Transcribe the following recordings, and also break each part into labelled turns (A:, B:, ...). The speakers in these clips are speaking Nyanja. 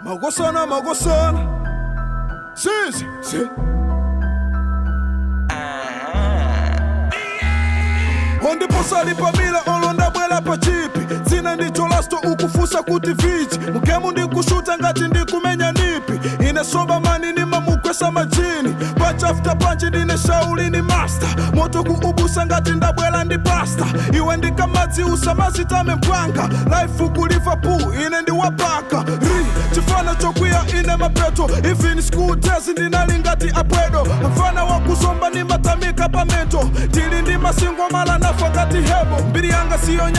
A: Magosana. Sisi. Ondipo salipa mila olonda bwela pa chipi. Zina ndicho lasto ukufusa kuti vichi. Mukemu ndikushuta ngati ndikumenya nipi. Ine soba mani ni mamukwesa majini. Punch after punch ndine shauli ni master. Moto kuubusa ngati ndabwela ndi pasta. Iwe ndikamadzi usamazi tame mpwanga. Life ukuliva puu ine ndi wapaka. Chifana chokwiya ine mapeto. Even school days ndinali ngati apwedo. Mfana wakusomba ni matamika pamento. Tili ndi masingo mala nafa ngati hebo. Mbiri yanga siyo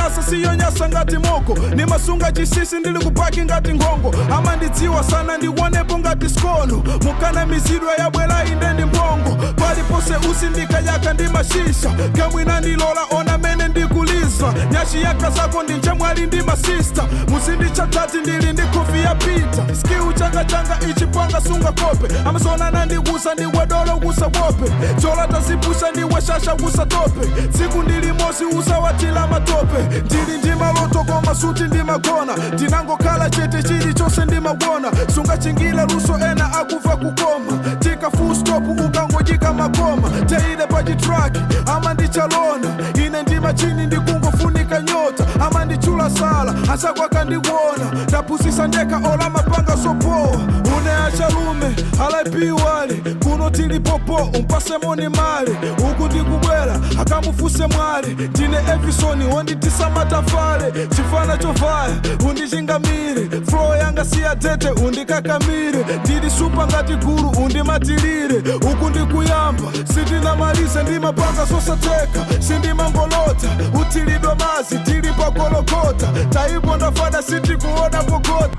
A: nyasa ngati moko. Ni masunga chisisi ndili kupaki ngati ngongo. Ama ndidziwa sana ndiwonepo ngati skono. Mukana mizidwa ya bwela inde ndi mbongo. Pali pose usindika yaka ndi mashisha. Kamwina ndilola ona mene ndikulizwa. Nyashi yaka zako ndi njemwali ndi masista. Musindi chatati ndili ndi kofi ya pita. Skiu changa ichipanga sunga kope. Amazona nandigusa ndiwe dolo gusa wope. Chola tazipusha ndiwe shasha gusa tope. Siku ndili mosi usawatila matope. Ndili ndima loto koma suti ndima gona. Dinango kala chete chili chose ndima wona. Sunga chingila luso ena akufa kukoma. Tika full stop ukango jika makoma. Teile paji track ama ndichalona. Ine ndima chini ndikungo funika nyota. Ama ndichula sala hasa kwa kandiwona. Napusisa ndeka ola mapanga sopo. Une achalume alaipi wale. Kuno tili popo umpase moni male. Uku ndikubwela akamufuse mwale. Tine episoni wonditisa matafale. Chifana chovaya undichingamire. Flow yanga siya tete undikakamire. Tili supa ngati guru undimatilire. Uku ndikuyamba sindina malise ndimapanga sosateka. Sindimangolota utilidwa mazi tili pakolokota. Taipo ndafada siti kuona pokota.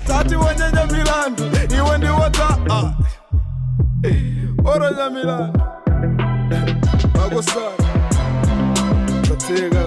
A: Tati wanyenya milandu iwe ndi wata Oronya milandu Magosana Tatega